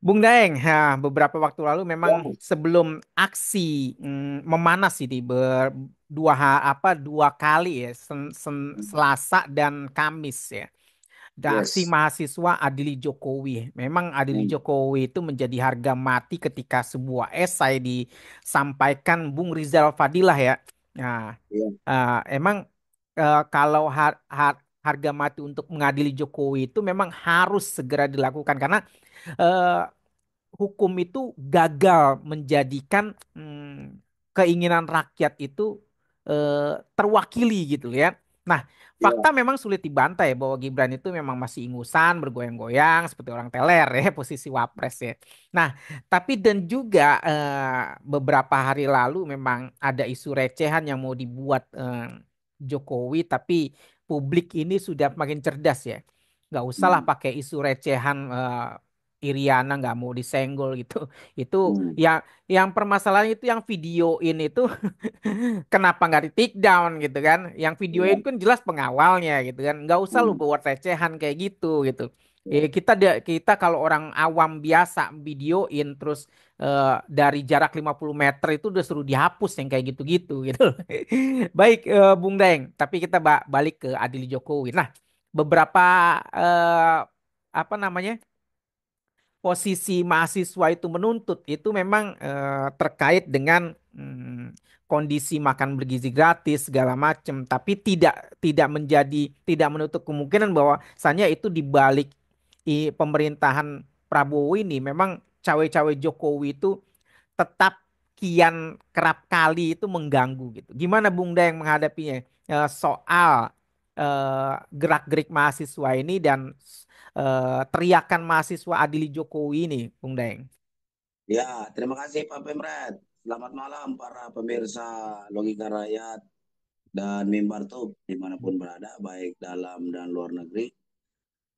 Bung Daeng, beberapa waktu lalu Ya, memang sebelum aksi memanas ini dua kali ya, Selasa dan Kamis ya. Dan aksi yes. mahasiswa adili Jokowi. Memang adili Hmm. Jokowi itu menjadi harga mati ketika sebuah esai disampaikan Bung Rizal Fadilah ya. Nah, Ya, emang kalau harga mati untuk mengadili Jokowi itu memang harus segera dilakukan karena eh, hukum itu gagal menjadikan keinginan rakyat itu terwakili gitu ya. Nah, fakta ya. memang sulit dibantai bahwa Gibran itu memang masih ingusan, bergoyang-goyang seperti orang teler ya posisi wapres ya. Nah, tapi dan juga beberapa hari lalu memang ada isu recehan yang mau dibuat Jokowi, tapi publik ini sudah makin cerdas ya. Nggak usahlah Hmm. pakai isu recehan Iriana nggak mau disenggol gitu. Itu Hmm. yang permasalahan itu yang videoin itu kenapa nggak di take down gitu kan? Yang videoin Ya. kan jelas pengawalnya gitu kan. Nggak usah lu Hmm. buat recehan kayak gitu gitu. Ya. Kita kalau orang awam biasa videoin terus dari jarak 50 meter itu udah suruh dihapus yang kayak gitu-gitu gitu. Baik Bung Deng, tapi kita balik ke Adili Jokowi. Nah, beberapa apa namanya? Posisi mahasiswa itu menuntut itu memang terkait dengan kondisi makan bergizi gratis segala macam, tapi tidak menutup kemungkinan bahwa bahwasanya itu di balik pemerintahan Prabowo ini memang cawe-cawe Jokowi itu tetap kian kerap kali itu mengganggu gitu. Gimana Bung Dayang menghadapinya soal gerak-gerik mahasiswa ini dan teriakan mahasiswa adili Jokowi ini, Bung Dayang? Ya, terima kasih Pak Pemret. Selamat malam para pemirsa Logika Rakyat dan Mimbar Tub dimanapun berada, baik dalam dan luar negeri.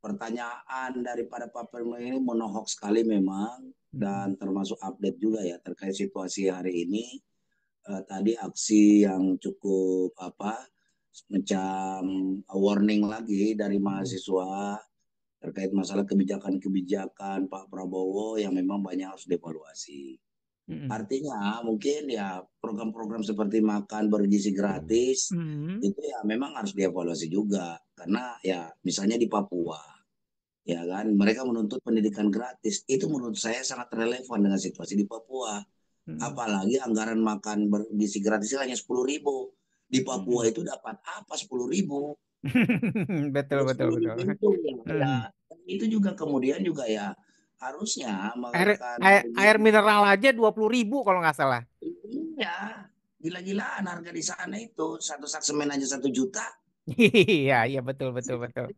Pertanyaan daripada Pak Pemret ini menohok sekali memang dan Mm-mm. termasuk update juga ya terkait situasi hari ini. Tadi aksi yang cukup apa macam warning lagi dari Mm-mm. mahasiswa terkait masalah kebijakan-kebijakan Pak Prabowo yang memang banyak harus dievaluasi. Mm-mm. Artinya mungkin ya program-program seperti makan bergizi gratis Mm-mm. itu ya memang harus dievaluasi juga karena ya misalnya di Papua ya kan mereka menuntut pendidikan gratis itu menurut saya sangat relevan dengan situasi di Papua. Mm-mm. Apalagi anggaran makan bergizi gratis hanya 10.000 di Papua Mm-mm. itu dapat apa 10.000? Betul, Ya betul, sepuluh betul. ribu itu ya Mm. itu juga kemudian juga ya harusnya Air, makan air mineral aja 20.000 kalau nggak salah. iya gila-gilaan harga di sana itu satu sak semen aja 1 juta. Iya, iya betul, betul, betul.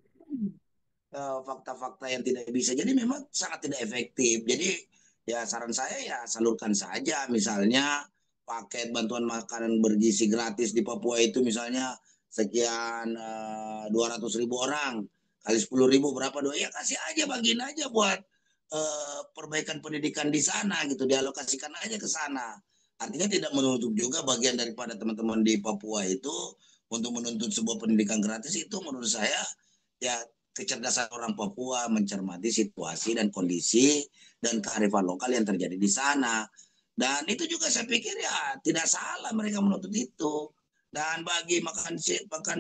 Fakta-fakta yang tidak bisa jadi memang sangat tidak efektif jadi ya saran saya ya salurkan saja misalnya paket bantuan makanan bergizi gratis di Papua itu misalnya sekian 200.000 orang kali 10.000 berapa doa ya kasih aja bagiin aja buat perbaikan pendidikan di sana gitu dialokasikan aja ke sana artinya tidak menutup juga bagian daripada teman-teman di Papua itu untuk menuntut sebuah pendidikan gratis itu menurut saya ya kecerdasan orang Papua mencermati situasi dan kondisi dan kearifan lokal yang terjadi di sana. Dan itu juga saya pikir ya tidak salah mereka menuntut itu. Dan bagi makan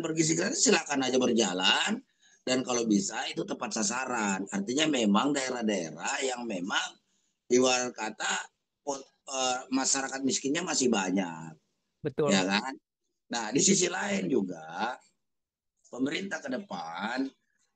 bergizi gratis silakan aja berjalan. Dan kalau bisa itu tepat sasaran. Artinya memang daerah-daerah yang memang ibarat kata masyarakat miskinnya masih banyak, ya Betul. kan? Nah, di sisi lain juga pemerintah ke depan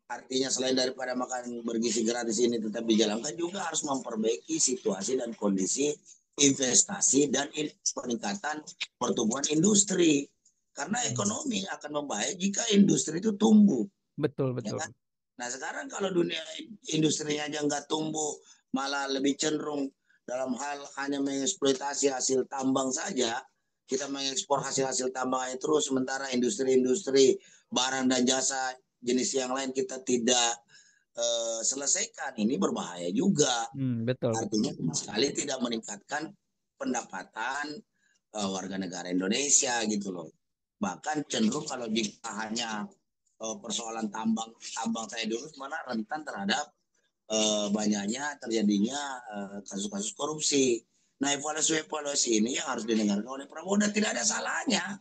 artinya selain daripada makan bergizi gratis ini tetap dijalankan juga harus memperbaiki situasi dan kondisi investasi dan peningkatan pertumbuhan industri. Karena Mm. ekonomi akan membaik jika industri itu tumbuh. Betul, Ya betul. kan? Nah sekarang kalau dunia industrinya aja nggak tumbuh, malah lebih cenderung dalam hal hanya mengeksploitasi hasil tambang saja, kita mengekspor hasil-hasil tambang terus, sementara industri-industri barang dan jasa jenis yang lain kita tidak selesaikan, ini berbahaya juga. Betul, betul. Artinya sama sekali tidak meningkatkan pendapatan warga negara Indonesia gitu loh. Bahkan cenderung kalau jika hanya persoalan tambang tambang saya dulu mana rentan terhadap banyaknya terjadinya kasus-kasus korupsi. Nah, evaluasi-evaluasi ini yang harus didengarkan oleh Prabowo dan tidak ada salahnya.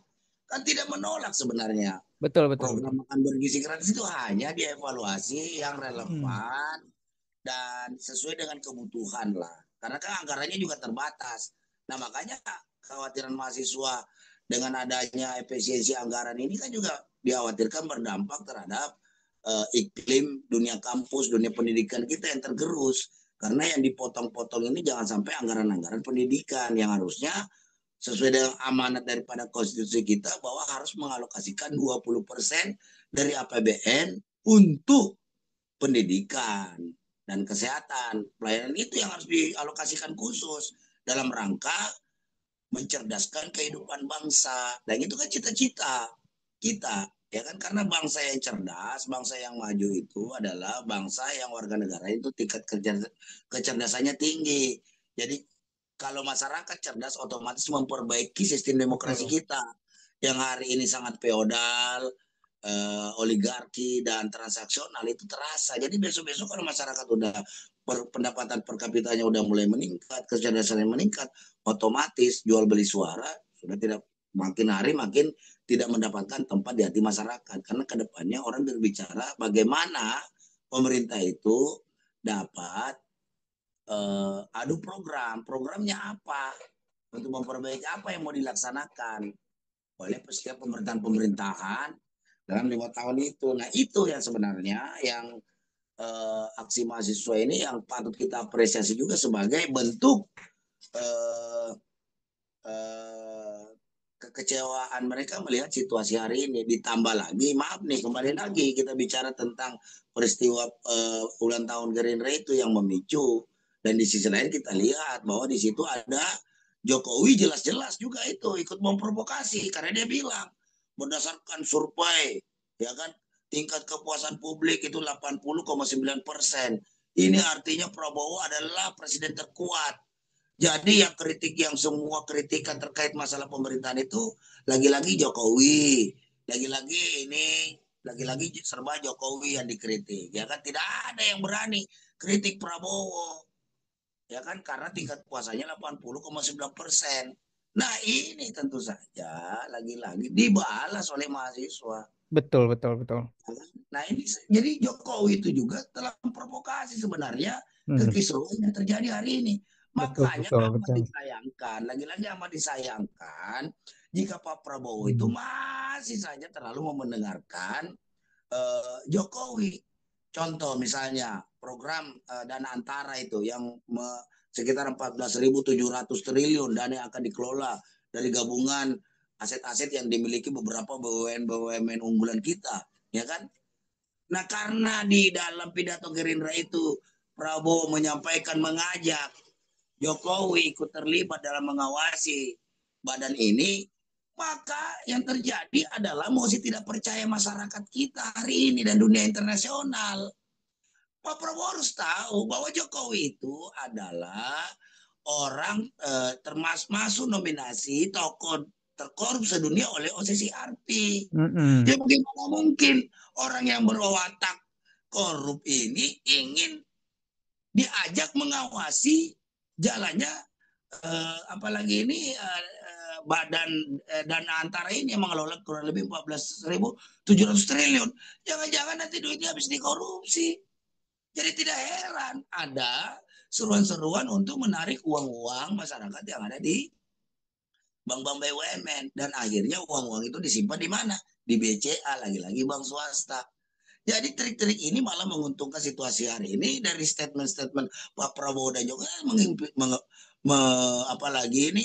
Kan tidak menolak sebenarnya. Betul, betul, betul. Program makan bergizi gratis itu hanya dievaluasi yang Hmm. relevan dan sesuai dengan kebutuhan lah. Karena kan anggarannya juga terbatas. Nah, makanya kekhawatiran mahasiswa dengan adanya efisiensi anggaran ini kan juga dikhawatirkan berdampak terhadap iklim dunia kampus, dunia pendidikan kita yang tergerus. Karena yang dipotong-potong ini jangan sampai anggaran-anggaran pendidikan yang harusnya sesuai dengan amanat daripada konstitusi kita bahwa harus mengalokasikan 20% dari APBN untuk pendidikan dan kesehatan. Pelayanan itu yang harus dialokasikan khusus dalam rangka mencerdaskan kehidupan bangsa. Dan itu kan cita-cita kita, ya kan, karena bangsa yang cerdas, bangsa yang maju itu adalah bangsa yang warga negara itu tingkat kecerdasannya tinggi. Jadi kalau masyarakat cerdas otomatis memperbaiki sistem demokrasi Betul. kita yang hari ini sangat feodal, oligarki dan transaksional itu terasa. Jadi besok-besok kalau masyarakat udah pendapatan per kapitanya udah mulai meningkat, kecerdasannya meningkat, otomatis jual beli suara sudah tidak, makin hari makin tidak mendapatkan tempat di hati masyarakat. Karena kedepannya orang berbicara bagaimana pemerintah itu dapat adu programnya apa untuk memperbaiki apa yang mau dilaksanakan oleh setiap pemerintahan-pemerintahan dalam 5 tahun itu. Nah itu yang sebenarnya yang aksi mahasiswa ini yang patut kita apresiasi juga sebagai bentuk eh, eh, kekecewaan mereka melihat situasi hari ini. Ditambah lagi, maaf nih, kembali lagi kita bicara tentang peristiwa ulang tahun Gerindra itu yang memicu. Dan di sisi lain kita lihat bahwa di situ ada Jokowi jelas-jelas juga itu ikut memprovokasi karena dia bilang berdasarkan survei, ya kan, tingkat kepuasan publik itu 80,9%. Ini artinya Prabowo adalah presiden terkuat. Jadi yang kritik, yang semua kritikan terkait masalah pemerintahan itu lagi-lagi Jokowi, lagi-lagi ini, lagi-lagi serba Jokowi yang dikritik. Ya kan tidak ada yang berani kritik Prabowo. Ya kan karena tingkat puasanya 80,9%. Nah, ini tentu saja lagi-lagi dibalas oleh mahasiswa. Betul, betul, betul. Nah, ini jadi Jokowi itu juga telah memprovokasi sebenarnya Hmm. kekisruhan yang terjadi hari ini. Betul, Makanya betul, amat betul. disayangkan, lagi-lagi amat disayangkan jika Pak Prabowo itu Hmm. masih saja terlalu mendengarkan Jokowi. Contoh misalnya program dana antara itu yang sekitar 14.700 triliun dana yang akan dikelola dari gabungan aset-aset yang dimiliki beberapa BUMN unggulan kita, ya kan? Nah, karena di dalam pidato Gerindra itu Prabowo menyampaikan, mengajak Jokowi ikut terlibat dalam mengawasi badan ini, maka yang terjadi adalah mosi tidak percaya masyarakat kita hari ini dan dunia internasional. Pak Prabowo harus tahu bahwa Jokowi itu adalah orang termasuk nominasi tokoh terkorup sedunia oleh OCCRP. Mm-mm. Ya bagaimana mungkin orang yang berwatak korup ini ingin diajak mengawasi jalannya apalagi ini badan dana antara ini yang mengelola kurang lebih 14.700 triliun. Jangan-jangan nanti duitnya habis dikorupsi. Jadi tidak heran ada seruan-seruan untuk menarik uang-uang masyarakat yang ada di bank-bank BUMN dan akhirnya uang-uang itu disimpan di mana? Di BCA, lagi-lagi bank swasta. Jadi trik-trik ini malah menguntungkan situasi hari ini dari statement-statement Pak Prabowo dan Jokowi apalagi ini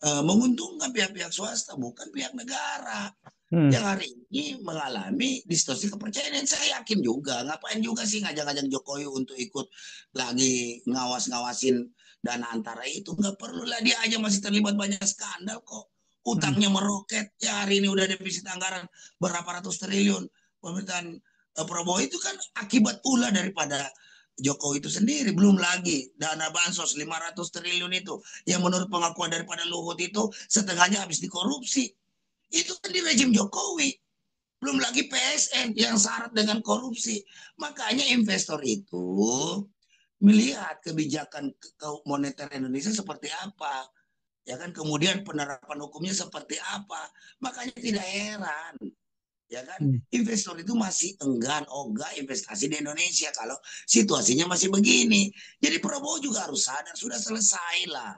menguntungkan pihak-pihak swasta bukan pihak negara Hmm. yang hari ini mengalami distorsi kepercayaan. Dan saya yakin juga ngapain juga sih ngajak-ngajak Jokowi untuk ikut lagi ngawas-ngawasin dana antara itu, nggak perlu lah, dia aja masih terlibat banyak skandal kok, Hmm. utangnya meroket ya hari ini udah defisit anggaran berapa ratus triliun. Pemerintahan Prabowo itu kan akibat pula daripada Jokowi itu sendiri. Belum lagi dana bansos 500 triliun itu yang menurut pengakuan daripada Luhut itu setengahnya habis dikorupsi. Itu kan di rejim Jokowi. Belum lagi PSN yang syarat dengan korupsi. Makanya investor itu melihat kebijakan moneter Indonesia seperti apa, ya kan, kemudian penerapan hukumnya seperti apa. Makanya tidak heran, ya kan, Hmm. investor itu masih enggan ogah investasi di Indonesia kalau situasinya masih begini. Jadi Prabowo juga harus sadar, sudah selesai lah,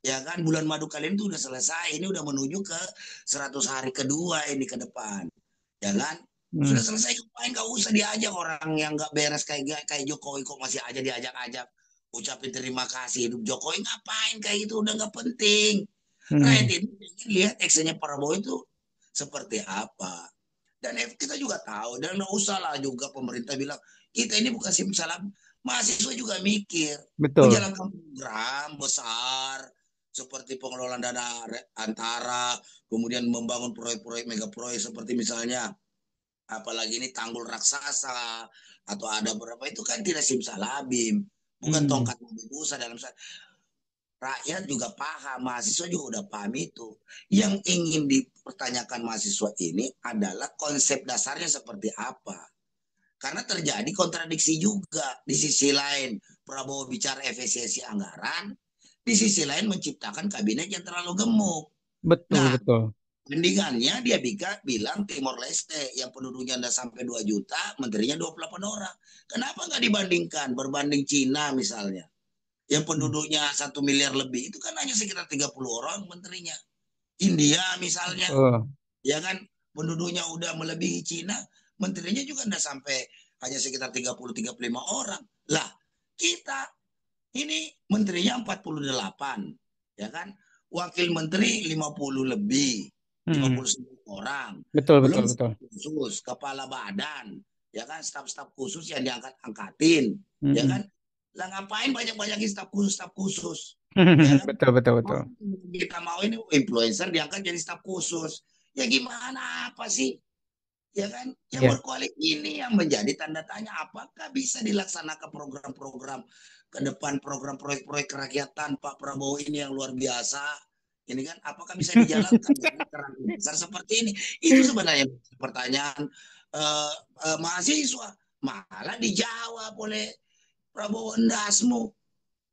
ya kan, bulan madu kalian itu udah selesai, ini udah menuju ke 100 hari kedua ini ke depan, ya kan, Hmm. sudah selesai. Ngapain gak usah diajak orang yang nggak beres kayak kayak Jokowi, kok masih aja diajak-ajak ucapin terima kasih hidup Jokowi, ngapain kayak gitu, udah nggak penting. Rakyat Hmm. itu lihat actionnya Prabowo itu seperti apa. Dan kita juga tahu, dan nggak usah lah juga pemerintah bilang kita ini bukan simsalam, mahasiswa juga mikir Betul. menjalankan program besar seperti pengelolaan dana antara, kemudian membangun proyek-proyek mega proyek seperti misalnya apalagi ini tanggul raksasa atau ada berapa, itu kan tidak simsalabim, bukan Hmm. tongkat Medusa dalam rakyat juga paham, mahasiswa juga udah paham itu. Yang ingin dipertanyakan mahasiswa ini adalah konsep dasarnya seperti apa. Karena terjadi kontradiksi juga. Di sisi lain, Prabowo bicara efisiensi anggaran, di sisi lain menciptakan kabinet yang terlalu gemuk. Betul, Nah, betul. bandingannya dia bilang Timor Leste yang penduduknya anda sampai 2 juta, menterinya 28 orang. Kenapa nggak dibandingkan, berbanding Cina misalnya, yang Hmm. penduduknya 1 miliar lebih, itu kan hanya sekitar 30 orang menterinya. India misalnya, Betul. ya kan, penduduknya udah melebihi Cina, menterinya juga udah sampai hanya sekitar 30-35 orang. Lah, kita ini menterinya 48, ya kan, wakil menteri 50 lebih, lima Hmm. puluh sembilan orang, Betul, belum betul, betul. staf khusus, kepala badan, ya kan, staf-staf khusus yang diangkat-angkatin, ya Hmm. kan. Lah ngapain banyak-banyakin staf khusus, ya kan. Betul, betul, betul. Kita mau ini influencer diangkat jadi staf khusus, ya gimana, apa sih, ya kan, yang Iya. berkualitas ini yang menjadi tanda tanya, apakah bisa dilaksanakan program-program ke depan, program proyek-proyek kerakyatan Pak Prabowo ini yang luar biasa ini kan, apakah bisa dijalankan dengan kerangka besar seperti ini. Itu sebenarnya pertanyaan uh, mahasiswa, malah dijawab oleh Prabowo, endasmu,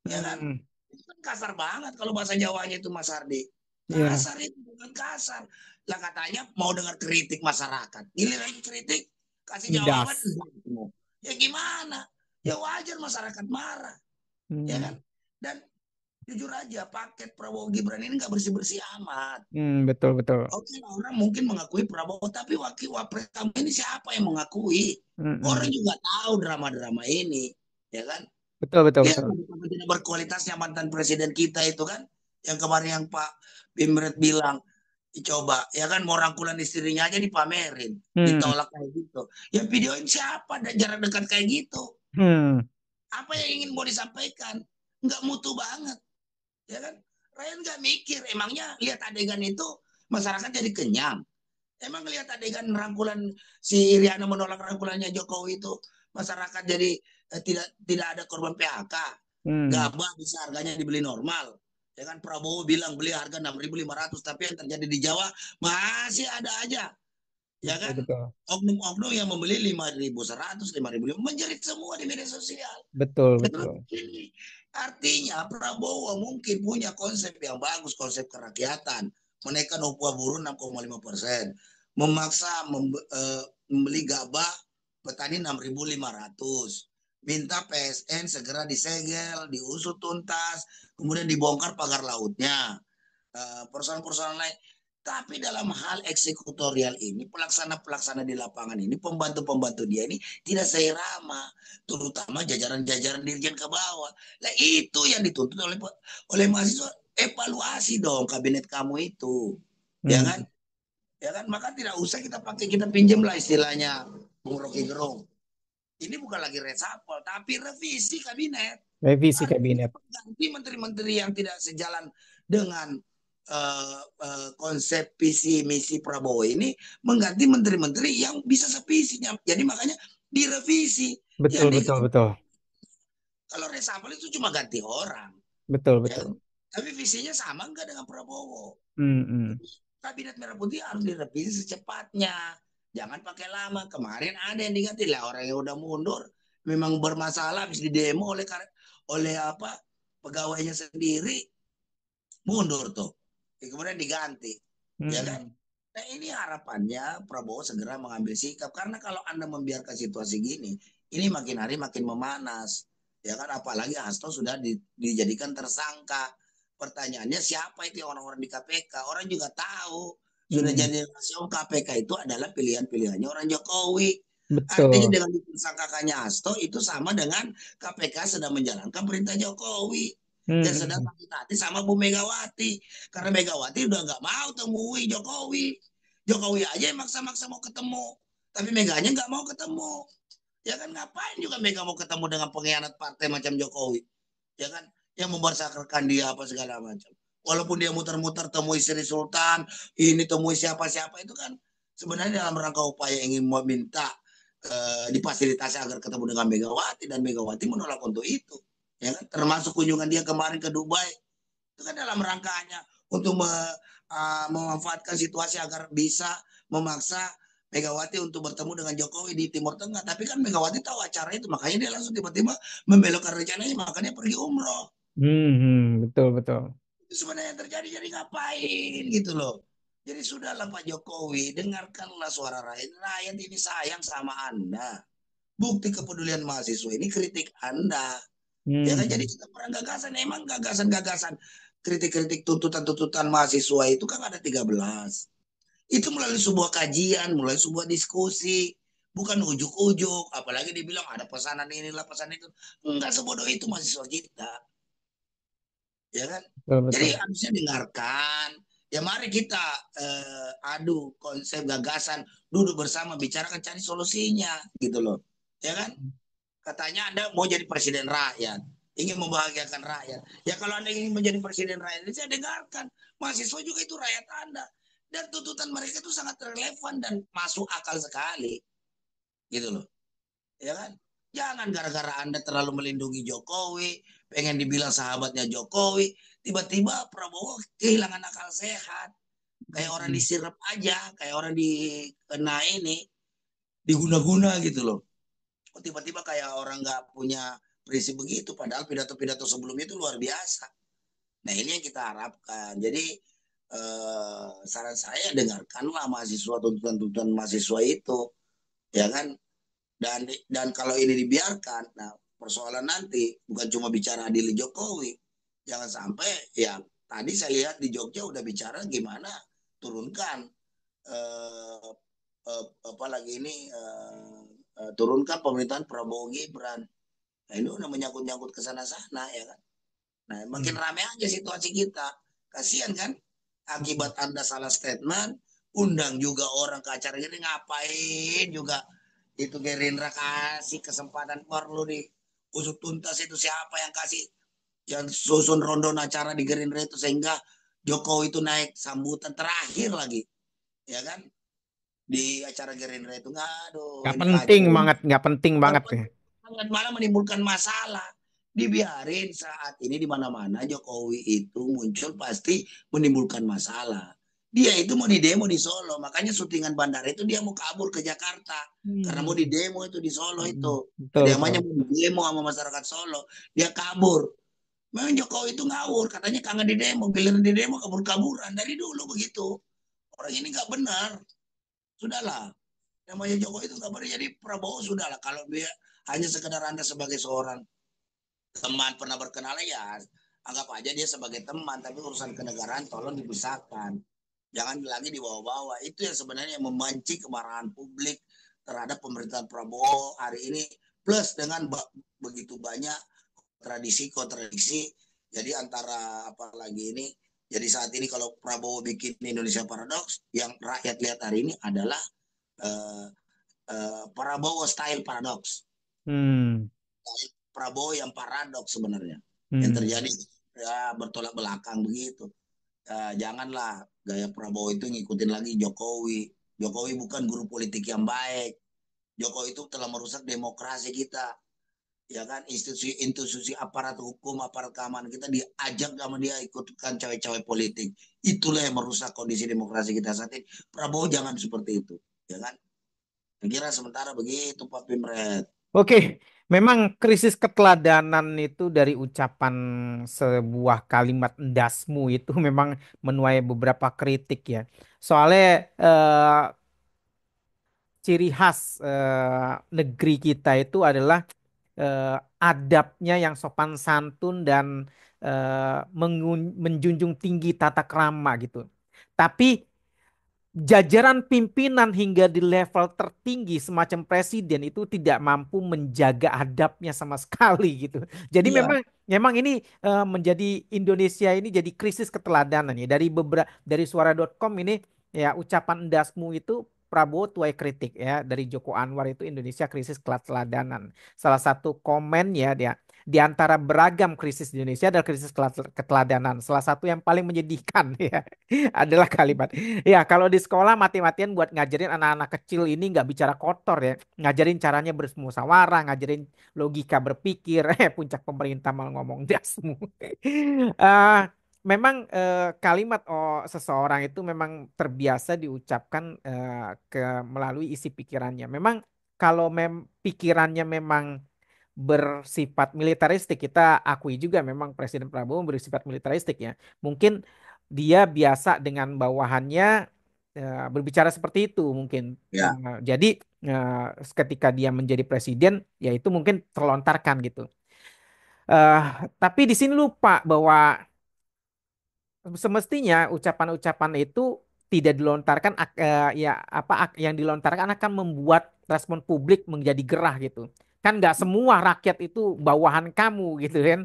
ya kan. Hmm. Itu kan kasar banget kalau bahasa Jawanya itu, Mas Hardi. Iya. Kasar itu, bukan kasar. Lah katanya mau dengar kritik masyarakat. Giliran kritik, kasih jawaban. Das. Ya gimana? Ya wajar masyarakat marah. Ya Hmm. kan? Dan jujur aja, paket Prabowo Gibran ini nggak bersih-bersih amat. Hmm. Betul, betul. Oke, orang mungkin mengakui Prabowo, tapi wakil wapres kamu ini siapa yang mengakui? Orang Hmm. juga tahu drama-drama ini, ya kan? Betul, betul, Lihat betul. betapa tidak berkualitasnya mantan presiden kita itu kan, yang kemarin yang Pak Bimret bilang, coba ya kan, mau rangkulan istrinya aja dipamerin, Hmm. ditolak kayak gitu. Yang videoin siapa, dan jarak dekat kayak gitu, Hmm. apa yang ingin mau disampaikan, nggak mutu banget, ya kan. Ryan nggak mikir, emangnya lihat adegan itu masyarakat jadi kenyang. Emang lihat adegan rangkulan si Iriana menolak rangkulannya Jokowi itu, masyarakat jadi tidak tidak ada korban PHK. Hmm. Gabah bisa harganya dibeli normal. Ya kan, Prabowo bilang beli harga 6.500, tapi yang terjadi di Jawa masih ada aja. Ya Betul, kan? betul. Oknum-oknum yang membeli 5.100, 5.000, menjerit semua di media sosial. Betul, Dengan betul. ini, artinya Prabowo mungkin punya konsep yang bagus, konsep kerakyatan, menaikkan upah buruh 6,5%, memaksa membeli gabah petani 6.500, minta PSN segera disegel, diusut tuntas, kemudian dibongkar pagar lautnya, persoalan-persoalan lain. Tapi dalam hal eksekutorial ini, pelaksana-pelaksana di lapangan ini, pembantu-pembantu dia ini tidak seirama, terutama jajaran-jajaran dirjen ke bawah. Nah, itu yang dituntut oleh mahasiswa. Evaluasi dong kabinet kamu itu, ya kan? Hmm. Ya kan? Maka tidak usah kita pinjam lah istilahnya Bung Rocky Gerung. Ini bukan lagi reshuffle, tapi revisi kabinet. Revisi Artinya kabinet. mengganti menteri-menteri yang tidak sejalan dengan konsep visi misi Prabowo ini, mengganti menteri-menteri yang bisa sevisinya. Jadi makanya direvisi. Betul, Yang di, betul, betul. kalau reshuffle itu cuma ganti orang, Betul, ya. betul. Tapi visinya sama enggak dengan Prabowo? Hmm. Hmm. Jadi kabinet merah putih harus direvisi secepatnya. Jangan pakai lama. Kemarin ada yang diganti lah, orang yang udah mundur memang bermasalah, habis didemo oleh oleh apa pegawainya sendiri, mundur tuh. Kemudian diganti, ya kan? Hmm. Nah ini harapannya Prabowo segera mengambil sikap karena kalau Anda membiarkan situasi gini, ini makin hari makin memanas, ya kan? Apalagi Hasto sudah dijadikan tersangka. Pertanyaannya siapa itu orang-orang di KPK? Orang juga tahu sudah Hmm. jadi rahasia KPK itu adalah pilihan-pilihannya orang Jokowi. Artinya Betul. dengan ditersangkakannya Hasto itu sama dengan KPK sedang menjalankan perintah Jokowi dan sedang Hmm. sakit hati sama Bu Megawati karena Megawati udah nggak mau temui Jokowi. Jokowi aja yang maksa-maksa mau ketemu, tapi Meganya nggak mau ketemu. Ya kan ngapain juga Mega mau ketemu dengan pengkhianat partai macam Jokowi? Ya kan yang membesarkan dia apa segala macam. Walaupun dia muter-muter temui Sri Sultan, ini temui siapa-siapa itu kan sebenarnya dalam rangka upaya ingin meminta difasilitasi agar ketemu dengan Megawati dan Megawati menolak untuk itu. Ya kan? Termasuk kunjungan dia kemarin ke Dubai itu kan dalam rangkanya untuk memanfaatkan situasi agar bisa memaksa Megawati untuk bertemu dengan Jokowi di Timur Tengah. Tapi kan Megawati tahu acara itu, makanya dia langsung tiba-tiba membelokkan rencananya, makanya pergi umroh. Betul betul. Itu sebenarnya yang terjadi, jadi ngapain gitu loh. Jadi sudahlah Pak Jokowi, dengarkanlah suara rakyat. Rakyat ini sayang sama Anda. Bukti kepedulian mahasiswa ini kritik Anda. Ya kan jadi Hmm. kita perang gagasan, emang gagasan-gagasan kritik-kritik tuntutan-tuntutan mahasiswa itu kan ada 13. Itu melalui sebuah kajian, melalui sebuah diskusi, bukan ujuk-ujuk, apalagi dibilang ada pesanan inilah pesanan itu. Enggak sebodoh itu mahasiswa kita, ya kan? Betul Jadi betul. harusnya dengarkan. Ya mari kita adu konsep gagasan, duduk bersama bicarakan cari solusinya gitu loh. Ya kan? Katanya Anda mau jadi presiden rakyat, ingin membahagiakan rakyat. Ya kalau Anda ingin menjadi presiden rakyat, saya dengarkan. Mahasiswa juga itu rakyat Anda. Dan tuntutan mereka itu sangat relevan dan masuk akal sekali. Gitu loh. Ya kan? Jangan gara-gara Anda terlalu melindungi Jokowi, pengen dibilang sahabatnya Jokowi, tiba-tiba Prabowo kehilangan akal sehat. Kayak orang Hmm. disirap aja, kayak orang dikena ini, diguna-guna gitu loh. Kok tiba-tiba kayak orang nggak punya prinsip begitu, padahal pidato-pidato sebelumnya itu luar biasa. Nah ini yang kita harapkan. Jadi saran saya dengarkanlah mahasiswa, tuntutan-tuntutan mahasiswa itu, ya kan? Dan kalau ini dibiarkan, nah persoalan nanti bukan cuma bicara adili Jokowi, jangan sampai ya tadi saya lihat di Jogja udah bicara gimana turunkan eh, apa lagi ini turunkan pemerintahan Prabowo Gibran. Nah ini udah menyangkut-nyangkut ke sana-sana ya kan. Nah makin Hmm. rame aja situasi kita. Kasihan kan akibat Anda salah statement, undang juga orang ke acara ini ngapain juga itu Gerindra kasih kesempatan perlu di usut tuntas itu siapa yang kasih yang susun rondon acara di Gerindra itu sehingga Jokowi itu naik sambutan terakhir lagi ya kan di acara Gerindra itu nggak aduh Nggak ini penting kacau banget, nggak penting banget ya. sangat malah menimbulkan masalah. Dibiarin saat ini di mana-mana Jokowi itu muncul pasti menimbulkan masalah. Dia itu mau di demo di Solo, makanya syutingan bandara itu dia mau kabur ke Jakarta karena mau Hmm. di demo itu di Solo itu. Betul betul. Kediamannya mau di demo sama masyarakat Solo, dia kabur. Memang Jokowi itu ngawur, katanya kangen di demo, giliran di demo kabur-kaburan dari dulu begitu. Orang ini nggak benar, sudahlah namanya Jokowi itu nggak boleh jadi Prabowo sudahlah kalau dia hanya sekedar Anda sebagai seorang teman pernah berkenalan ya anggap aja dia sebagai teman tapi urusan kenegaraan tolong dibesarkan jangan lagi dibawa-bawa itu yang sebenarnya memancing kemarahan publik terhadap pemerintahan Prabowo hari ini plus dengan begitu banyak tradisi kontradiksi jadi antara apalagi ini jadi saat ini kalau Prabowo bikin Indonesia Paradox yang rakyat lihat hari ini adalah uh, Prabowo style paradox. Hmm. Prabowo yang paradoks sebenarnya. Yang Hmm. terjadi ya bertolak belakang begitu. Ya, janganlah gaya Prabowo itu ngikutin lagi Jokowi. Jokowi bukan guru politik yang baik. Jokowi itu telah merusak demokrasi kita. Ya kan institusi-institusi aparat hukum, aparat keamanan kita diajak sama dia ikutkan cawe-cawe politik. Itulah yang merusak kondisi demokrasi kita saat ini. Prabowo jangan seperti itu. Ya kan? Kira sementara begitu Pak Pimret. Oke, Memang krisis keteladanan itu dari ucapan sebuah kalimat endasmu itu memang menuai beberapa kritik ya. Soalnya ciri khas negeri kita itu adalah adabnya yang sopan santun dan menjunjung tinggi tata krama gitu. Tapi jajaran pimpinan hingga di level tertinggi semacam presiden itu tidak mampu menjaga adabnya sama sekali gitu. Jadi Iya, memang memang ini menjadi Indonesia ini jadi krisis keteladanan ya. Dari suara.com ini ya ucapan endasmu itu Prabowo tuai kritik ya dari Joko Anwar itu Indonesia krisis keteladanan. Salah satu komen ya dia di antara beragam krisis di Indonesia adalah krisis keteladanan. Salah satu yang paling menyedihkan ya adalah kalimat. Ya, kalau di sekolah mati-matian buat ngajarin anak-anak kecil ini nggak bicara kotor ya. Ngajarin caranya bermusyawarah, ngajarin logika berpikir. Puncak pemerintah malah ngomong dasmu. Eh, memang kalimat seseorang itu memang terbiasa diucapkan melalui isi pikirannya. Memang kalau pikirannya memang bersifat militeristik, kita akui juga memang Presiden Prabowo bersifat militeristik ya. Mungkin dia biasa dengan bawahannya berbicara seperti itu mungkin. ya. Jadi ketika dia menjadi presiden, ya itu mungkin terlontarkan gitu. Eh, tapi di sini lupa bahwa semestinya ucapan-ucapan itu tidak dilontarkan ya apa yang dilontarkan akan membuat respon publik menjadi gerah gitu. Kan nggak semua rakyat itu bawahan kamu gitu kan.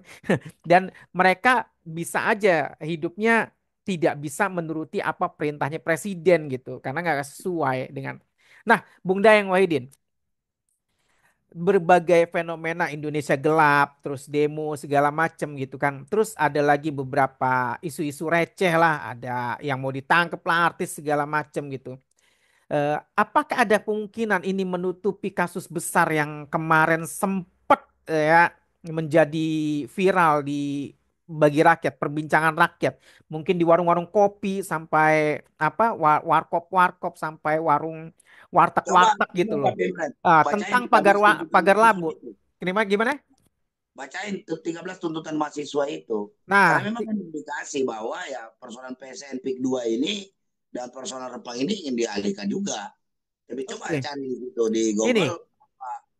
Dan mereka bisa aja hidupnya tidak bisa menuruti apa perintahnya presiden gitu karena nggak sesuai dengan. Nah, Bung Dayang Wahidin, berbagai fenomena Indonesia gelap, terus demo segala macem gitu kan. Terus ada lagi beberapa isu-isu receh lah, ada yang mau ditangkep lah artis segala macem gitu. Apakah ada kemungkinan ini menutupi kasus besar yang kemarin sempat ya menjadi viral di bagi rakyat, perbincangan rakyat, mungkin di warung-warung kopi sampai apa warkop-warkop sampai warung Coba warteg-warteg kamu gitu loh. Pak Pemret, bacain Tentang 13 tuntutan pagar mahasiswa labu. itu. Gimana gimana? Bacain tuh 13 tuntutan mahasiswa itu. Karena Nah, memang kan indikasi bahwa ya persoalan PSN PIK 2 ini dan persoalan Rempang ini ingin dialihkan juga. Tapi coba oke. cari itu di Google Ini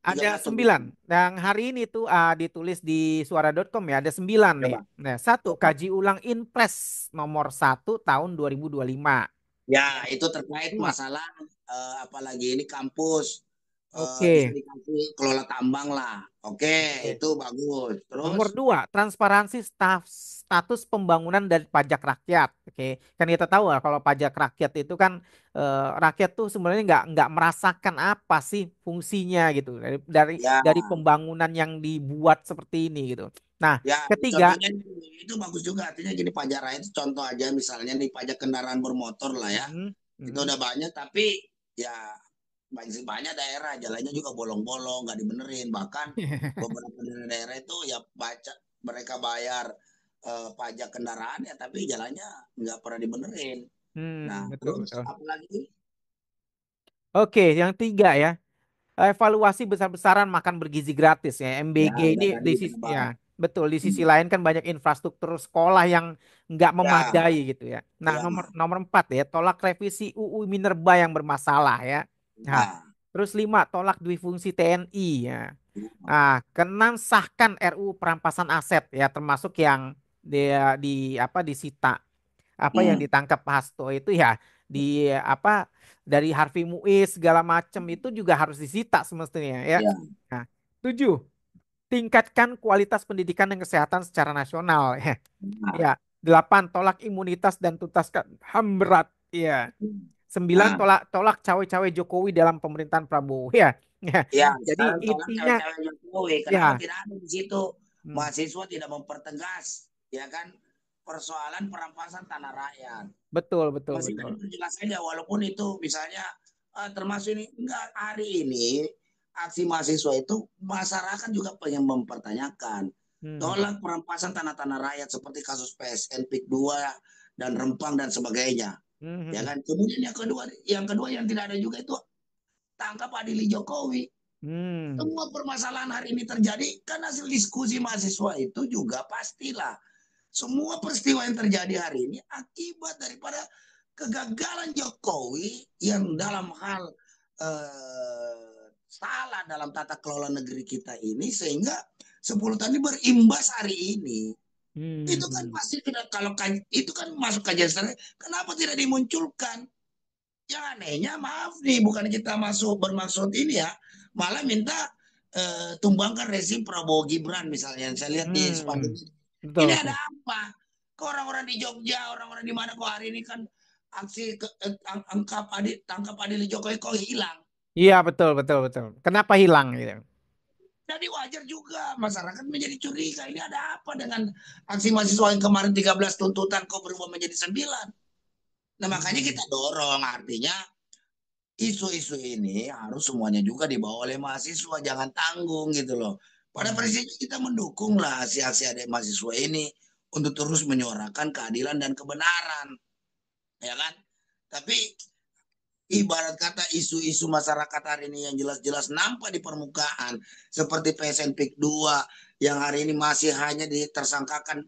tiga ada belas tuntutan. 9. Yang hari ini tuh ditulis di suara.com ya, ada 9 nih. Coba. Nah, satu, Coba. kaji ulang Inpres nomor 1 tahun 2025. Ya, Ya, itu terkait dua. masalah apalagi ini kampus bisa Oke. dikasih kelola tambang lah. Oke, Oke. itu bagus. Terus Nomor 2, transparansi status pembangunan dari pajak rakyat. Oke, kan kita tahu lah kalau pajak rakyat itu kan rakyat tuh sebenarnya nggak merasakan apa sih fungsinya gitu ya dari pembangunan yang dibuat seperti ini gitu. Nah, ya ketiga, contohnya itu bagus juga artinya gini pajak rakyat itu contoh aja misalnya nih pajak kendaraan bermotor lah ya. mm, Itu mm. udah banyak tapi ya banyak banyak daerah jalannya juga bolong-bolong nggak dibenerin bahkan beberapa daerah itu ya baca mereka bayar pajak kendaraan ya tapi jalannya nggak pernah dibenerin. Nah Betul terus betul. apalagi Oke, yang tiga ya. Evaluasi besar-besaran makan bergizi gratis ya. ya MBG ini udah di tadi kita sisi ya bahas. betul di sisi Hmm. lain kan banyak infrastruktur sekolah yang nggak Ya memadai gitu ya. Nah, ya nomor nomor 4 ya, tolak revisi UU Minerba yang bermasalah ya. Nah, ya, terus 5 tolak duifungsi TNI ya. ya. Nah, keenam sahkan RUU perampasan aset ya termasuk yang dia di apa disita apa yang Hmm. ditangkap Hasto itu ya di apa dari Harvey Muiz segala macam itu juga harus disita semestinya ya. Ya. Nah, 7 tingkatkan kualitas pendidikan dan kesehatan secara nasional ya. Nah, Ya, 8 tolak imunitas dan tuntaskan HAM berat ya. 9 nah, tolak tolak cawe-cawe Jokowi dalam pemerintahan Prabowo ya. Ya. ya, Jadi sekarang tolak intinya cewek-cewek Jokowi. Kenapa ya tidak ada di situ? hmm, Mahasiswa tidak mempertegas, ya kan, persoalan perampasan tanah rakyat. betul betul Masih betul. jelas saja, walaupun itu misalnya termasuk ini enggak hari ini aksi mahasiswa itu masyarakat juga pengen mempertanyakan Hmm. tolak perampasan tanah-tanah rakyat seperti kasus PSN PIK 2 dan Rempang dan sebagainya. Hmm. Ya Hmm. kan? Kemudian yang kedua yang tidak ada juga itu tangkap Adili Jokowi. Hmm. Semua permasalahan hari ini terjadi kan hasil diskusi mahasiswa itu juga pastilah. Semua peristiwa yang terjadi hari ini akibat daripada kegagalan Jokowi yang dalam hal salah dalam tata kelola negeri kita ini sehingga 10 tahun ini berimbas hari ini. Itu kan Hmm. pasti tidak kalau itu kan masuk kajian strategi. Kenapa tidak dimunculkan? Yang anehnya maaf nih bukan kita masuk bermaksud ini ya, malah minta tumbangkan rezim Prabowo Gibran misalnya. Saya lihat di spanduk Hmm. ini. Betul, Ini ada betul. apa? Ke orang-orang di Jogja, orang-orang di mana kok hari ini kan aksi tangkap Adil Jokowi kok hilang. Iya, betul, betul, betul. Kenapa hilang gitu? Jadi wajar juga masyarakat menjadi curiga. Ini ada apa dengan aksi mahasiswa yang kemarin 13 tuntutan kok berubah menjadi 9? Nah makanya Hmm. kita dorong artinya isu-isu ini harus semuanya juga dibawa oleh mahasiswa, jangan tanggung gitu loh. Pada Hmm. prinsipnya kita mendukung lah aksi-aksi adik mahasiswa ini untuk terus menyuarakan keadilan dan kebenaran, ya kan? Tapi ibarat kata isu-isu masyarakat hari ini yang jelas-jelas nampak di permukaan, seperti PSN PIK 2 yang hari ini masih hanya ditersangkakan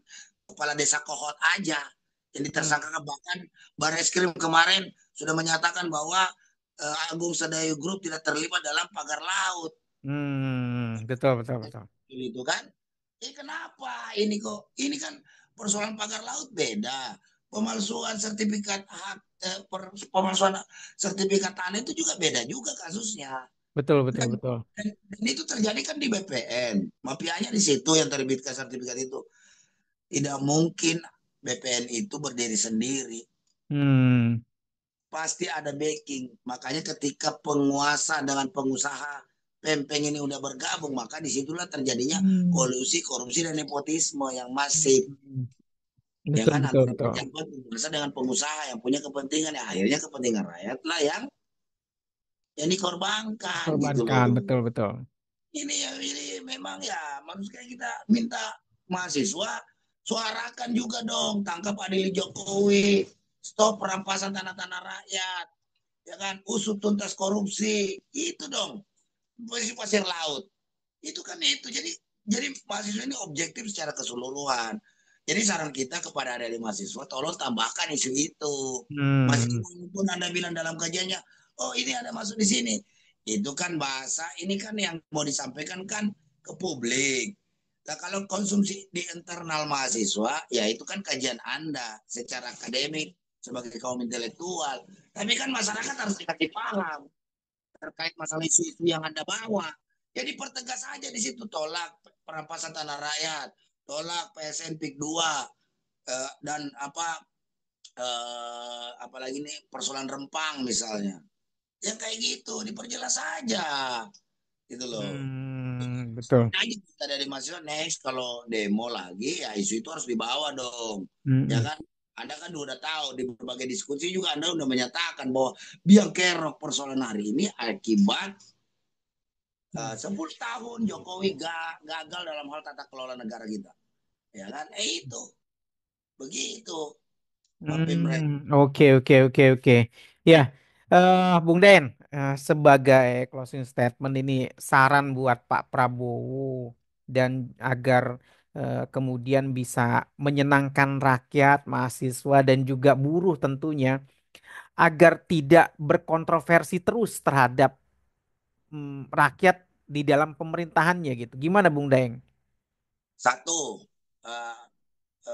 kepala desa Kohot aja, yang Hmm. ditersangkakan bahkan Barreskrim kemarin sudah menyatakan bahwa Agung Sedayu Group tidak terlibat dalam pagar laut. Hmm. Betul, betul, betul. Itu kan. Kenapa ini kok? Ini kan persoalan pagar laut beda. Pemalsuan sertifikat hak pemalsuan sertifikat tanah itu juga beda juga kasusnya. Betul, betul, Dan, betul. dan itu terjadi kan di BPN. Mafianya di situ yang terbitkan sertifikat itu. Tidak mungkin BPN itu berdiri sendiri. Hmm. Pasti ada backing. Makanya ketika penguasa dengan pengusaha pempeng ini udah bergabung, maka disitulah terjadinya Hmm. kolusi, korupsi, dan nepotisme yang masif. Hmm. Ya Betul, kan betul, antara betul. pejabat penguasa dengan pengusaha yang punya kepentingan, ya akhirnya kepentingan rakyat lah yang dikorbankan gitu Korbankan, loh. betul, betul. Ini memang ya manusia kita minta mahasiswa suarakan juga dong, tangkap Adili Jokowi, stop perampasan tanah-tanah rakyat, ya kan, usut tuntas korupsi, itu dong, pasir laut, itu kan itu. Jadi mahasiswa ini objektif secara keseluruhan. Jadi saran kita kepada adik-adik mahasiswa, tolong tambahkan isu itu. Hmm. Meskipun Anda bilang dalam kajiannya, oh ini ada masuk di sini. Itu kan bahasa, ini kan yang mau disampaikan kan ke publik. Nah, kalau konsumsi di internal mahasiswa, ya itu kan kajian Anda secara akademik sebagai kaum intelektual. Tapi kan masyarakat harus dikasih paham terkait masalah isu-isu yang Anda bawa. Jadi pertegas saja di situ, tolak perampasan tanah rakyat, tolak PSN PIK 2 dan apalagi nih persoalan Rempang misalnya. Yang kayak gitu diperjelas saja gitu loh. Hmm. Betul. Aja kita dari mahasiswa next kalau demo lagi ya isu itu harus dibawa dong. Ya Hmm. kan? Anda kan udah tahu di berbagai diskusi juga Anda udah menyatakan bahwa biang kerok persoalan hari ini akibat Hmm. 10 tahun Jokowi gagal dalam hal tata kelola negara kita. Ya kan? Itu. Begitu. Pak Pimret. Oke, oke, oke, oke. Ya, Bung Den, sebagai closing statement ini saran buat Pak Prabowo dan agar kemudian bisa menyenangkan rakyat, mahasiswa dan juga buruh tentunya agar tidak berkontroversi terus terhadap rakyat di dalam pemerintahannya gitu. Gimana Bung Daeng? Satu, uh,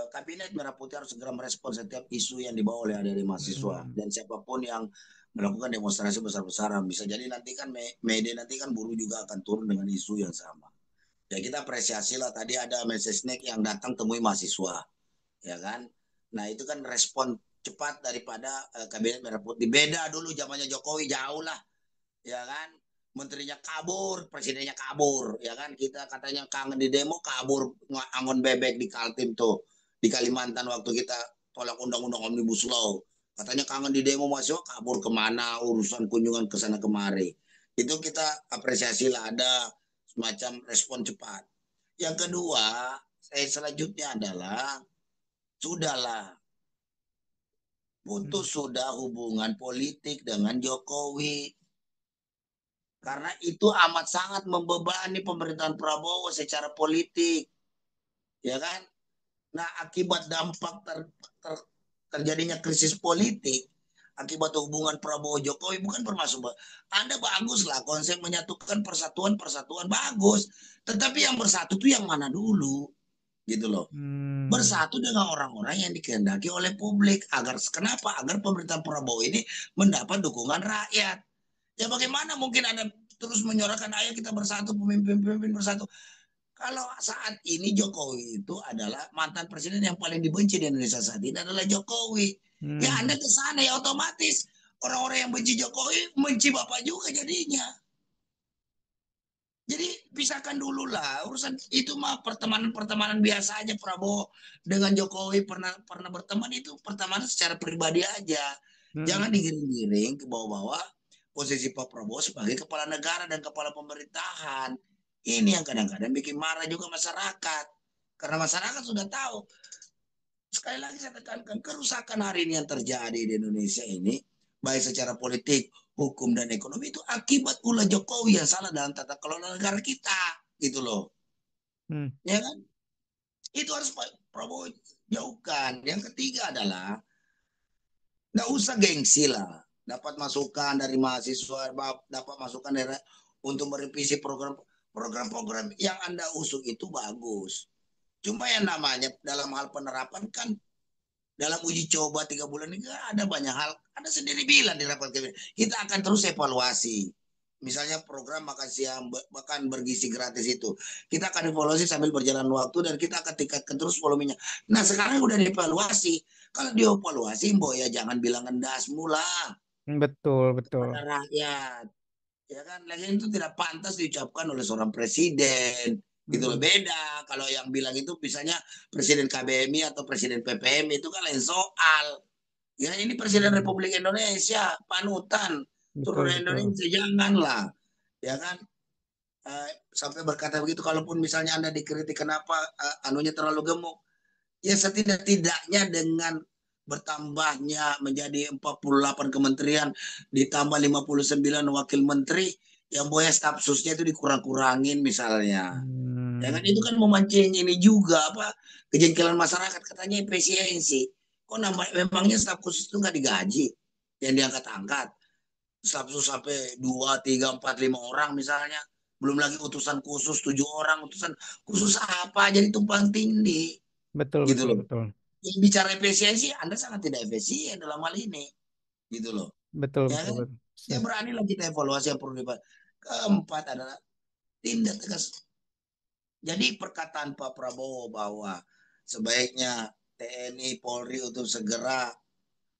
kabinet Merah Putih harus segera merespon setiap isu yang dibawa oleh dari mahasiswa Hmm. dan siapapun yang melakukan demonstrasi besar-besaran. Bisa jadi nanti kan media nanti kan buruh juga akan turun dengan isu yang sama. Ya kita apresiasi lah tadi ada Mensesnek yang datang temui mahasiswa, ya kan. Nah itu kan respon cepat daripada kabinet Merah Putih. Beda dulu zamannya Jokowi jauh lah, ya kan. Menterinya kabur, presidennya kabur, ya kan. Kita katanya kangen di demo, kabur angon bebek di Kaltim tuh, di Kalimantan waktu kita tolak undang-undang omnibus law. Katanya kangen di demo mahasiswa, kabur kemana, urusan kunjungan ke sana kemari. Itu kita apresiasi lah ada semacam respon cepat. Yang kedua, saya selanjutnya adalah sudahlah putus sudah hubungan politik dengan Jokowi. karena itu amat sangat membebani pemerintahan Prabowo secara politik, ya kan? Nah, akibat dampak ter- terjadinya krisis politik, akibat hubungan Prabowo Jokowi bukan bermaksud Anda bagus lah konsep menyatukan persatuan bagus, tetapi yang bersatu itu yang mana dulu, gitu loh. Hmm. Bersatu dengan orang-orang yang dikehendaki oleh publik agar pemerintahan Prabowo ini mendapat dukungan rakyat. Ya bagaimana mungkin Anda terus menyuarakan ayo kita bersatu, pemimpin-pemimpin bersatu. Kalau saat ini Jokowi itu adalah mantan presiden yang paling dibenci di Indonesia saat ini adalah Jokowi. Ya Hmm. Anda ke sana ya otomatis orang-orang yang benci Jokowi benci Bapak juga jadinya. Jadi pisahkan dulu lah urusan itu mah pertemanan-pertemanan biasa aja. Prabowo dengan Jokowi pernah pernah berteman itu pertemanan secara pribadi aja. Hmm. Jangan digiring-giring ke bawah-bawah posisi Pak Prabowo sebagai kepala negara dan kepala pemerintahan. Ini yang kadang-kadang bikin marah juga masyarakat. Karena masyarakat sudah tahu. Sekali lagi saya tekankan kerusakan hari ini yang terjadi di Indonesia ini baik secara politik, hukum dan ekonomi itu akibat ulah Jokowi yang salah dalam tata kelola negara kita, gitu loh. Hmm. Ya kan? Itu harus Pak Prabowo jauhkan. Yang ketiga adalah nggak usah gengsi lah. Dapat masukan dari mahasiswa, dapat masukan dari untuk merevisi program-program yang Anda usung itu bagus. Cuma yang namanya dalam hal penerapan kan dalam uji coba 3 bulan ini ada banyak hal. Anda sendiri bilang di rapat kabinet, kita akan terus evaluasi. Misalnya program makan siang, makan bergizi gratis itu. Kita akan evaluasi sambil berjalan waktu dan kita akan tingkatkan terus volumenya. Nah sekarang udah dievaluasi. Kalau dievaluasi, Mbok ya jangan bilang ngendas mula Betul, betul. kepada rakyat. Ya kan, lagi itu tidak pantas diucapkan oleh seorang presiden. Gitu loh, Hmm. beda. Kalau yang bilang itu misalnya presiden KBMI atau presiden PPM itu kan lain soal. Ya ini Presiden Hmm. Republik Indonesia, panutan Betul, seluruh betul. Indonesia, janganlah, ya kan? Sampai berkata begitu, kalaupun misalnya Anda dikritik kenapa anunya terlalu gemuk, ya setidak-tidaknya dengan bertambahnya menjadi 48 kementerian, ditambah 59 wakil menteri, yang boleh staf susnya itu dikurang-kurangin misalnya. Ya kan itu Hmm. kan memancing ini juga apa kejengkelan masyarakat katanya efisiensi. Kok nambah memangnya staf khusus itu nggak digaji yang diangkat-angkat. Staf khusus sampai 2, 3, 4, 5 orang misalnya. Belum lagi utusan khusus 7 orang, utusan khusus apa jadi tumpang tindih Betul, gitu betul, loh. betul. Yang bicara efisiensi Anda sangat tidak efisien dalam hal ini gitu loh. Betul, Ya betul, kan? betul. Ya beranilah kita evaluasi yang perlu dibuat. Keempat adalah tindak tegas. Jadi perkataan Pak Prabowo bahwa sebaiknya TNI Polri untuk segera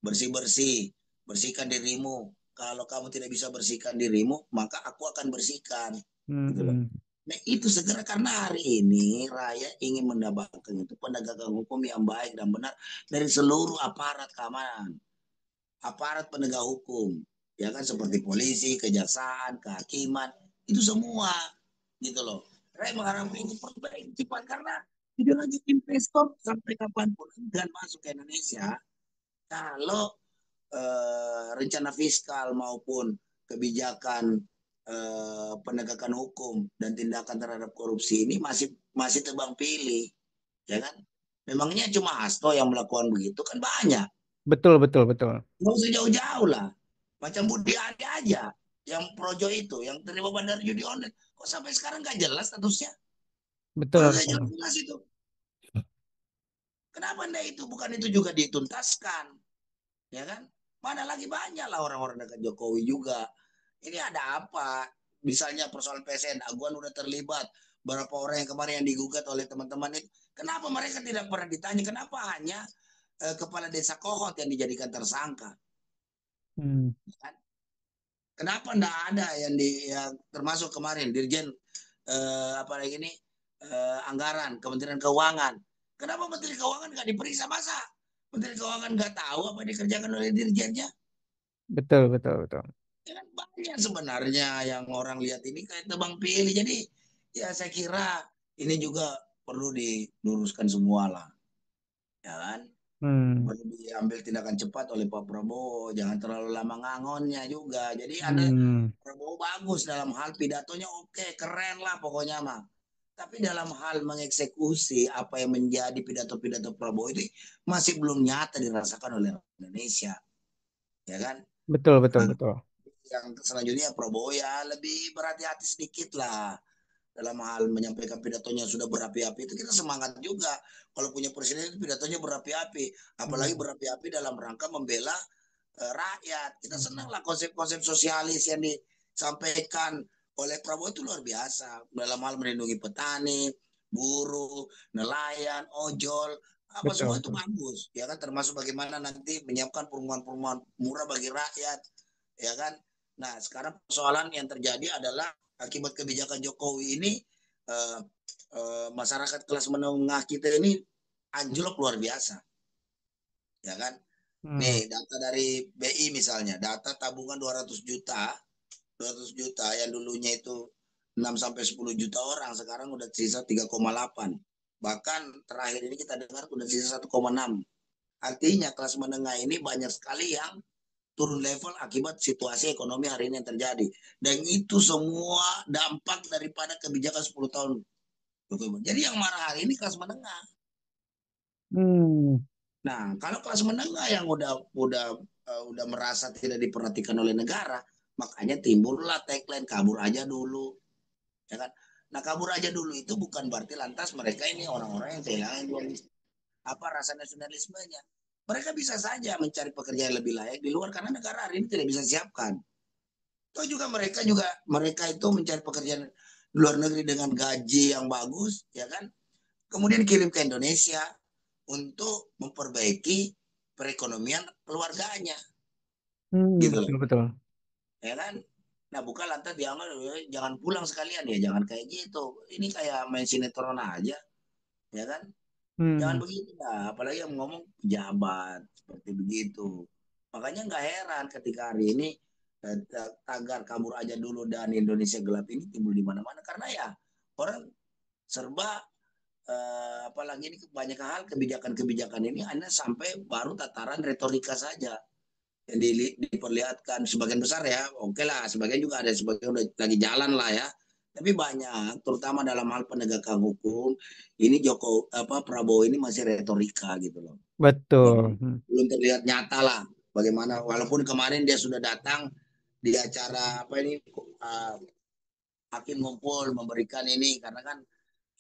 bersih-bersih, bersihkan dirimu. Kalau kamu tidak bisa bersihkan dirimu, maka aku akan bersihkan. Gitu loh. Hmm. Nah, itu segera karena hari ini rakyat ingin mendapatkan itu penegakan hukum yang baik dan benar dari seluruh aparat keamanan, aparat penegak hukum, ya kan seperti polisi, kejaksaan, kehakiman, itu semua gitu loh. Saya mengharapkan itu perbaiki cepat karena tidak lagi investor sampai kapanpun dan masuk ke Indonesia kalau rencana fiskal maupun kebijakan penegakan hukum dan tindakan terhadap korupsi ini masih masih tebang pilih, ya kan? Memangnya cuma Hasto yang melakukan begitu kan banyak. Betul, betul, betul. Nggak usah jauh-jauh lah. Macam Budi Ari aja yang projo itu, yang terima bandar judi online. Kok sampai sekarang nggak jelas statusnya? Betul, Kalau nggak betul. jelas-jelas itu, kenapa anda itu bukan itu juga dituntaskan? Ya kan? Mana lagi banyak lah orang-orang dekat Jokowi juga. Ini ada apa? Misalnya persoalan PSN, Aguan udah terlibat. Berapa orang yang kemarin yang digugat oleh teman-teman itu. Kenapa mereka tidak pernah ditanya? Kenapa hanya kepala desa Kohot yang dijadikan tersangka? Hmm. Kenapa enggak ada yang termasuk kemarin Dirjen apa lagi ini anggaran Kementerian Keuangan. Kenapa Menteri Keuangan nggak diperiksa masa? Menteri Keuangan nggak tahu apa yang dikerjakan oleh dirjennya? Betul, betul, betul. Ya kan banyak sebenarnya yang orang lihat ini kayak tebang pilih. Jadi ya saya kira ini juga perlu diluruskan semua lah, ya kan? Hmm. Perlu diambil tindakan cepat oleh Pak Prabowo. Jangan terlalu lama ngangonnya juga. Jadi Anda Hmm. Prabowo bagus dalam hal pidatonya, oke, keren lah pokoknya mah. Tapi dalam hal mengeksekusi apa yang menjadi pidato-pidato Prabowo itu masih belum nyata dirasakan oleh Indonesia, ya kan? Betul, betul, Nah, betul. yang selanjutnya Prabowo ya lebih berhati-hati sedikit lah dalam hal menyampaikan pidatonya sudah berapi-api itu kita semangat juga kalau punya presiden itu pidatonya berapi-api, apalagi Hmm. berapi-api dalam rangka membela rakyat. Kita senang Hmm. lah konsep-konsep sosialis yang disampaikan oleh Prabowo itu luar biasa dalam hal melindungi petani, buruh, nelayan, ojol, apa Betul, semua itu betul. bagus ya kan, termasuk bagaimana nanti menyiapkan perumahan-perumahan murah bagi rakyat ya kan. Nah sekarang persoalan yang terjadi adalah akibat kebijakan Jokowi ini eh, masyarakat kelas menengah kita ini anjlok luar biasa ya kan. Hmm. Nih, data dari BI misalnya, data tabungan 200 juta yang dulunya itu 6 sampai 10 juta orang, sekarang udah sisa 3,8. Bahkan terakhir ini kita dengar udah sisa 1,6. Artinya kelas menengah ini banyak sekali yang turun level akibat situasi ekonomi hari ini yang terjadi. Dan itu semua dampak daripada kebijakan 10 tahun. Jadi yang marah hari ini kelas menengah. Hmm. Nah, kalau kelas menengah yang udah merasa tidak diperhatikan oleh negara, makanya timbullah tagline kabur aja dulu, ya kan? Nah, kabur aja dulu itu bukan berarti lantas mereka ini orang-orang yang kehilangan apa rasa nasionalismenya. Mereka bisa saja mencari pekerjaan yang lebih layak di luar karena negara hari ini tidak bisa siapkan. Toh juga mereka itu mencari pekerjaan di luar negeri dengan gaji yang bagus, ya kan? Kemudian kirim ke Indonesia untuk memperbaiki perekonomian keluarganya, Hmm. gitu loh, Betul, betul. ya kan? Nah, bukan lantas dianggap jangan pulang sekalian ya, jangan kayak gitu. Ini kayak main sinetron aja, ya kan? Jangan Hmm. begitu lah, apalagi yang ngomong pejabat seperti begitu. Makanya nggak heran ketika hari ini tagar kabur aja dulu dan Indonesia gelap ini timbul di mana-mana karena ya orang serba apalagi ini banyak hal kebijakan-kebijakan ini hanya sampai baru tataran retorika saja yang diperlihatkan sebagian besar ya, oke lah, sebagian juga ada sebagian udah lagi jalan lah ya, tapi banyak terutama dalam hal penegakan hukum ini Prabowo ini masih retorika gitu loh, Betul. Hmm. belum terlihat nyata lah bagaimana, walaupun kemarin dia sudah datang di acara apa ini uh, hakim ngumpul memberikan ini karena kan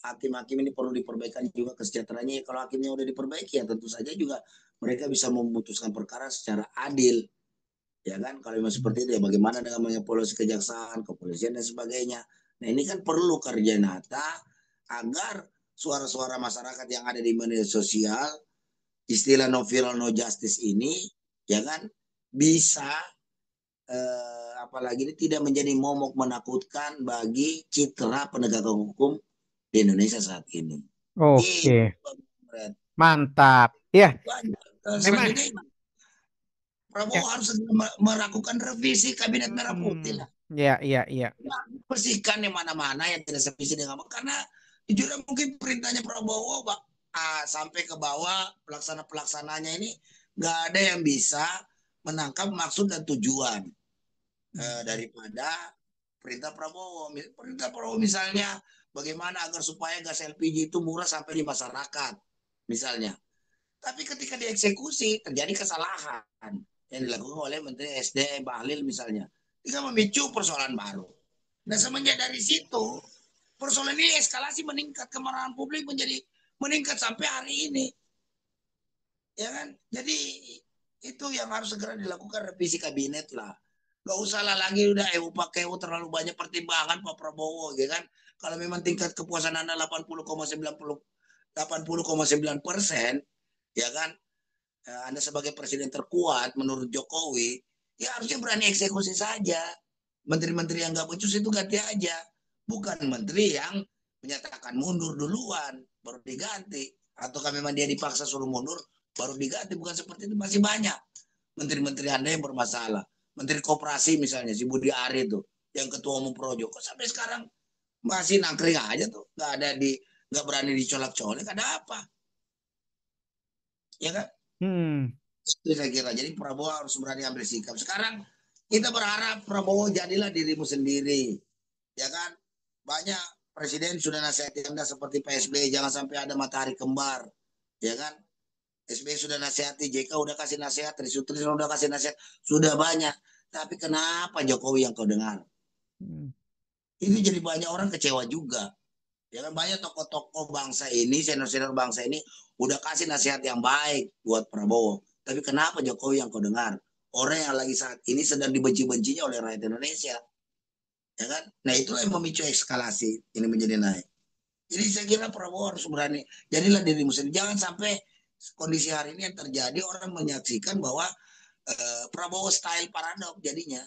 hakim-hakim ini perlu diperbaikan juga kesejahteraannya. Kalau hakimnya udah diperbaiki ya tentu saja juga mereka bisa memutuskan perkara secara adil. Ya kan, kalau memang seperti itu ya bagaimana dengan manipulasi kejaksaan, kepolisian dan sebagainya. Nah ini kan perlu kerja nyata agar suara-suara masyarakat yang ada di media sosial, istilah no viral no justice ini, ya kan, bisa apalagi ini tidak menjadi momok menakutkan bagi citra penegakan hukum di Indonesia saat ini. Itu Oke. Mantap. Ya, banyak. memang. Selanjutnya Prabowo Ya. harus melakukan revisi kabinet merah putih Hmm. lah. Ya, iya, iya. Bersihkan yang mana-mana yang tidak sevisi dengan karena jujur mungkin perintahnya Prabowo sampai ke bawah pelaksana-pelaksananya ini nggak ada yang bisa menangkap maksud dan tujuan Hmm. daripada perintah Prabowo. Perintah Prabowo misalnya bagaimana agar supaya gas LPG itu murah sampai di masyarakat misalnya. Tapi ketika dieksekusi terjadi kesalahan yang dilakukan oleh Menteri SDM Bahlil misalnya. Bisa memicu persoalan baru. Nah semenjak dari situ persoalan ini eskalasi meningkat, kemarahan publik menjadi meningkat sampai hari ini, ya kan? Jadi itu yang harus segera dilakukan revisi kabinet lah. Gak usah lah lagi udah pakai terlalu banyak pertimbangan Pak Prabowo, ya kan? Kalau memang tingkat kepuasan Anda 80,9%, ya kan? Anda sebagai presiden terkuat menurut Jokowi, ya harusnya berani eksekusi saja. Menteri-menteri yang nggak becus itu ganti aja. Bukan menteri yang menyatakan mundur duluan, baru diganti. Ataukah memang dia dipaksa suruh mundur, baru diganti. Bukan seperti itu. Masih banyak menteri-menteri Anda yang bermasalah. Menteri Koperasi misalnya, si Budi Ari itu, yang ketua umum Projo. Kok sampai sekarang masih nangkring aja tuh. Nggak berani dicolak-colek, ada apa? Ya kan? Hmm. Itu saya kira. Jadi Prabowo harus berani ambil sikap. Sekarang kita berharap Prabowo jadilah dirimu sendiri, ya kan? Banyak presiden sudah nasihati Anda seperti PSB, jangan sampai ada matahari kembar, ya kan? SBY sudah nasihati, JK udah kasih nasihat, Trisutrisno udah kasih nasihat, sudah banyak. Tapi kenapa Jokowi yang kau dengar? Hmm. Ini jadi banyak orang kecewa juga. Ya kan banyak tokoh-tokoh bangsa ini, senior-senior bangsa ini udah kasih nasihat yang baik buat Prabowo. Tapi kenapa Jokowi yang kau dengar? Orang yang lagi saat ini sedang dibenci-bencinya oleh rakyat Indonesia. Ya kan? Nah itulah yang memicu eskalasi ini menjadi naik. Jadi saya kira Prabowo harus berani. Jadilah dirimu sendiri. Jangan sampai kondisi hari ini yang terjadi orang menyaksikan bahwa Prabowo style paradok jadinya.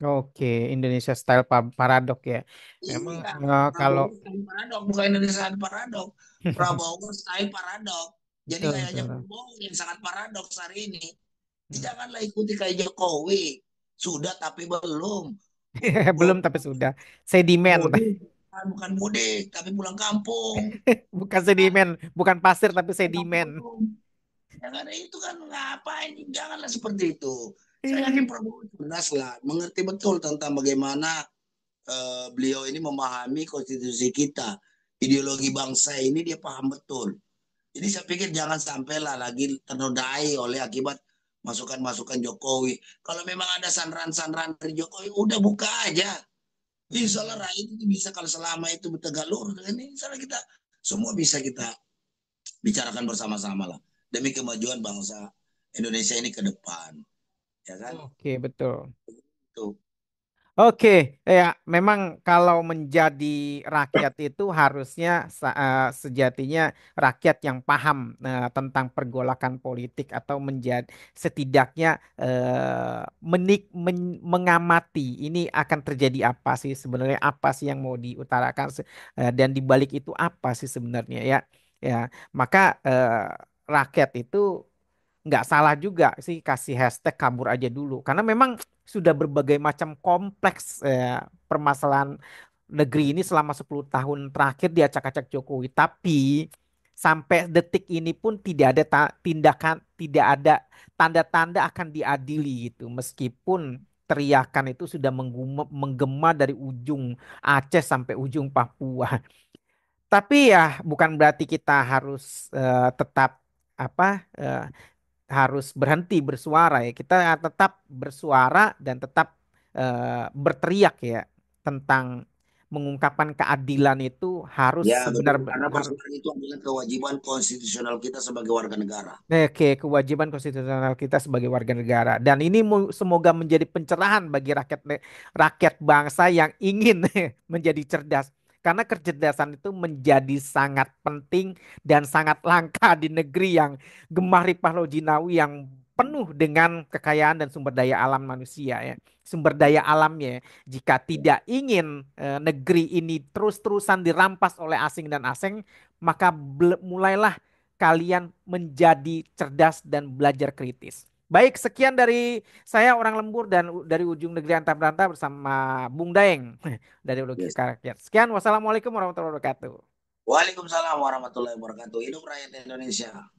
Oke, Indonesia style paradok ya. Memang Iya, kalau Prabowo style paradok, bukan Indonesia style paradok. Prabowo style paradok. Jadi betul kayaknya betul. Prabowo yang sangat paradoks hari ini. Janganlah ikuti kayak Jokowi. Sudah tapi belum. Belum tapi sudah. Sedimen, Mudik, bukan mudik, tapi pulang kampung. bukan sedimen, bukan pasir tapi sedimen. Belum. Yang ada itu kan ngapain? Janganlah seperti itu. Saya yakin Prabowo cerdas lah, mengerti betul tentang bagaimana beliau ini memahami konstitusi kita, ideologi bangsa ini dia paham betul. Jadi saya pikir jangan sampailah lagi ternodai oleh akibat masukan-masukan Jokowi. Kalau memang ada sandaran-sandaran dari Jokowi, udah buka aja. Insya Allah rakyat itu bisa kalau selama itu bertegak lurus, ini insya Allah kita semua bisa kita bicarakan bersama-sama lah demi kemajuan bangsa Indonesia ini ke depan, ya kan? Oke, betul. Tuh. Oke, ya memang kalau menjadi rakyat itu harusnya sejatinya rakyat yang paham tentang pergolakan politik atau menjadi setidaknya mengamati ini akan terjadi apa sih sebenarnya, apa sih yang mau diutarakan dan di balik itu apa sih sebenarnya ya. Ya, maka rakyat itu nggak salah juga sih kasih hashtag kabur aja dulu karena memang sudah berbagai macam kompleks permasalahan negeri ini selama 10 tahun terakhir diacak-acak Jokowi, tapi sampai detik ini pun tidak ada tindakan, tidak ada tanda-tanda akan diadili gitu meskipun teriakan itu sudah menggema dari ujung Aceh sampai ujung Papua. Tapi ya bukan berarti kita harus tetap apa harus berhenti bersuara ya. Kita tetap bersuara dan tetap berteriak ya tentang mengungkapkan keadilan itu harus Ya betul, sebenar karena harus persoalan itu adalah kewajiban konstitusional kita sebagai warga negara. oke, kewajiban konstitusional kita sebagai warga negara dan ini semoga menjadi pencerahan bagi rakyat bangsa yang ingin menjadi cerdas karena kecerdasan itu menjadi sangat penting dan sangat langka di negeri yang gemah ripah Lojinawi yang penuh dengan kekayaan dan sumber daya alam manusia ya. Sumber daya alamnya ya. Jika tidak ingin negeri ini terus-terusan dirampas oleh asing dan asing, maka mulailah kalian menjadi cerdas dan belajar kritis. Baik, sekian dari saya orang lembur dan dari ujung negeri antah berantah bersama Bung Daeng dari Yes. Logika Rakyat. Sekian, wassalamualaikum warahmatullahi wabarakatuh. Waalaikumsalam warahmatullahi wabarakatuh. Hidup rakyat Indonesia.